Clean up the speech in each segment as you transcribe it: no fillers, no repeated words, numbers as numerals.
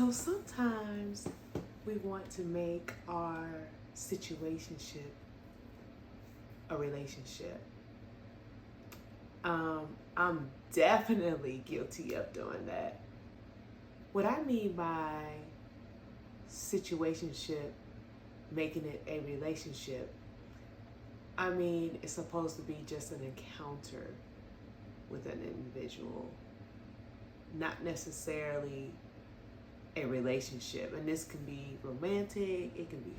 So sometimes we want to make our situationship a relationship. I'm definitely guilty of doing that. What I mean by situationship, making it a relationship, I mean it's supposed to be just an encounter with an individual, not necessarily a relationship. And this can be romantic, it can be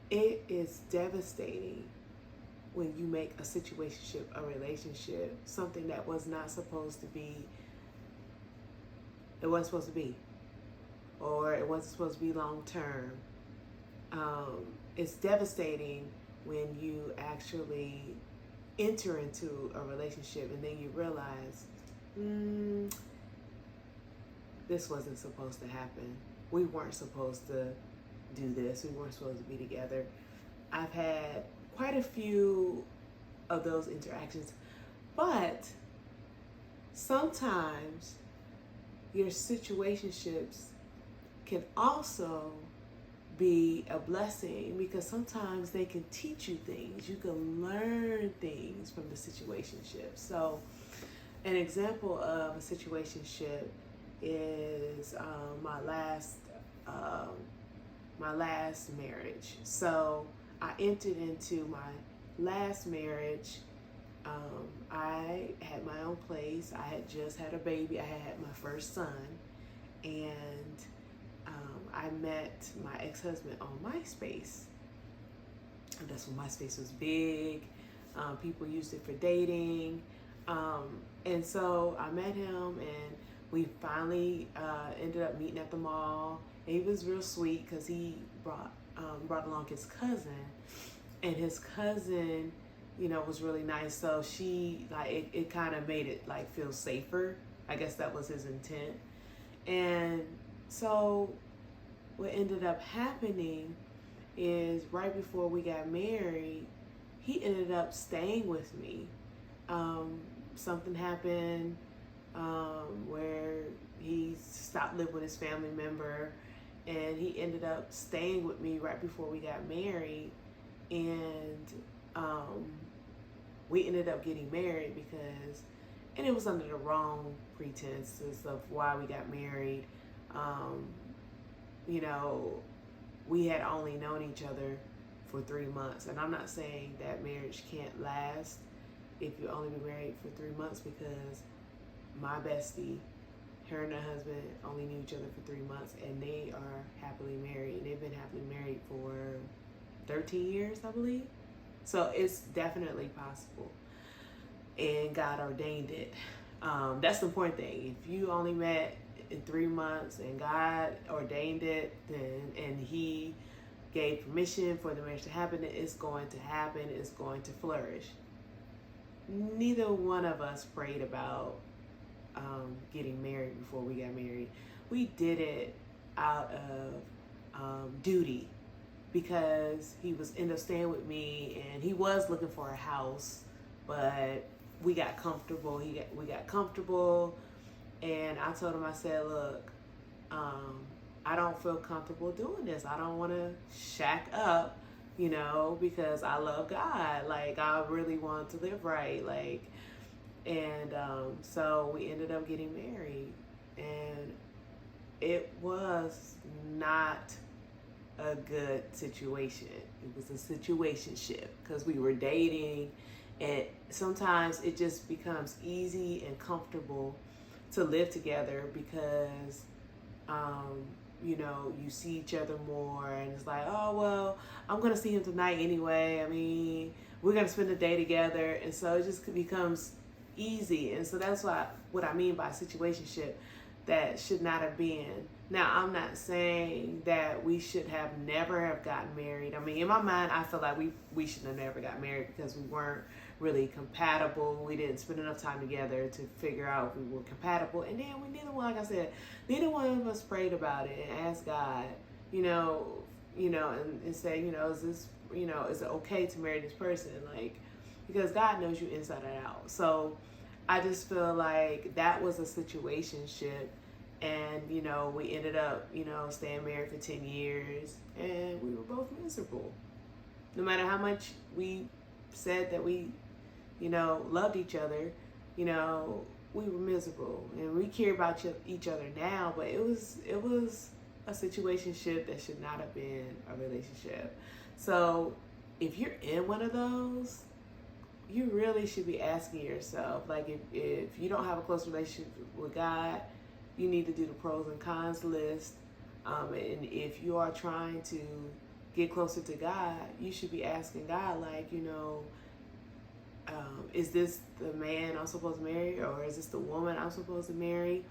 it is devastating when you make a situationship a relationship, something that was not supposed to be, it wasn't supposed to be, or it wasn't supposed to be long term. It's devastating when you actually enter into a relationship and then you realize, this wasn't supposed to happen. We weren't supposed to do this. We weren't supposed to be together. I've had quite a few of those interactions, but sometimes your situationships can also be a blessing because sometimes they can teach you things. You can learn things from the situationship. So an example of a situationship is my last marriage. So I entered into my last marriage. I had my own place. I had just had a baby. I had my first son, and I met my ex-husband on MySpace. And that's when MySpace was big. People used it for dating. And so I met him, and we finally ended up meeting at the mall. And he was real sweet because he brought along his cousin, and his cousin, was really nice. So she it kind of made it feel safer. I guess that was his intent. And so what ended up happening is right before we got married, he ended up staying with me. Something happened where he stopped living with his family member, and he ended up staying with me right before we got married. And we ended up getting married and it was under the wrong pretenses of why we got married. We had only known each other for 3 months. And I'm not saying that marriage can't last if you only been married for 3 months, because my bestie, her and her husband only knew each other for 3 months, and they are happily married. And they've been happily married for 13 years, I believe. So it's definitely possible. And God ordained it. That's the important thing. If you only met in 3 months and God ordained it, and He gave permission for the marriage to happen, it's going to happen. It's going to flourish. Neither one of us prayed about getting married before we got married. We did it out of duty, because he was ended up staying with me, and he was looking for a house, but we got comfortable. We got comfortable, and I told him, I said, look, I don't feel comfortable doing this. I don't want to shack up, because I love God. I really want to live right. And so we ended up getting married, and it was not a good situation. It was a situationship because we were dating, and sometimes it just becomes easy and comfortable to live together because you see each other more, and it's like, oh well, I'm gonna see him tonight anyway. I mean, we're gonna spend the day together, and so it just becomes easy. And so that's what I mean by situationship that should not have been. Now, I'm not saying that we should have never have gotten married. I mean, in my mind, I feel like we should have never got married because we weren't really compatible. We didn't spend enough time together to figure out if we were compatible. And then like I said, neither one of us prayed about it and asked God, and said, is this, is it okay to marry this person? Like, because God knows you inside and out. So I just feel like that was a situationship. And, we ended up, staying married for 10 years, and we were both miserable. No matter how much we said that we, loved each other, we were miserable. And we care about each other now, but it was a situationship that should not have been a relationship. So if you're in one of those, you really should be asking yourself, like, if you don't have a close relationship with God, you need to do the pros and cons list. And if you are trying to get closer to God, you should be asking God, like, is this the man I'm supposed to marry, or is this the woman I'm supposed to marry?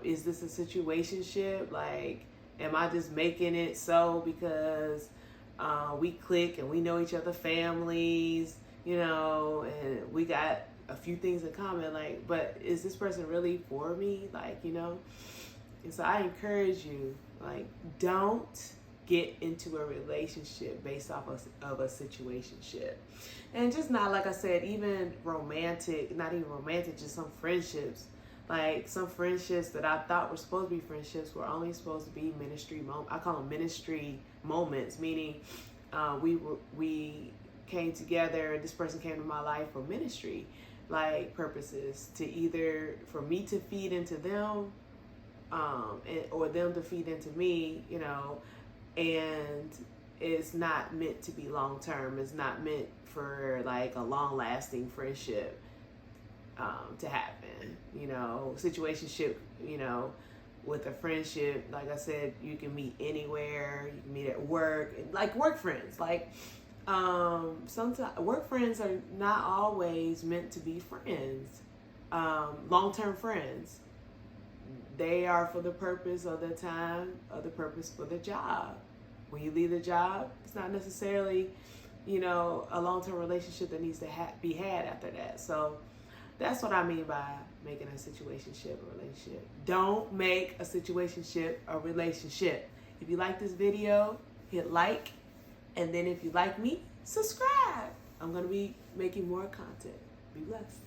Is this a situationship? Like, am I just making it so because we click and we know each other's families, and we got a few things in common, like, but is this person really for me? Like, and so I encourage you, like, don't get into a relationship based off of a situationship. And just not, like I said, even romantic, not even romantic, just some friendships. Like, some friendships that I thought were supposed to be friendships were only supposed to be ministry moments. I call them ministry moments, meaning we came together, this person came to my life for ministry, like, purposes, to either for me to feed into them, or them to feed into me, and it's not meant to be long term. It's not meant for, like, a long lasting friendship to happen. Situationship, with a friendship, like I said, you can meet anywhere. You can meet at work, like work friends. Like, sometimes work friends are not always meant to be friends, long-term friends. They are for the purpose of the time, or the purpose for the job. When you leave the job, it's not necessarily, a long-term relationship that needs to be had after that. So that's what I mean by making a situationship a relationship. Don't make a situationship a relationship. If you like this video, hit like. And then if you like me, subscribe. I'm going to be making more content. Be blessed.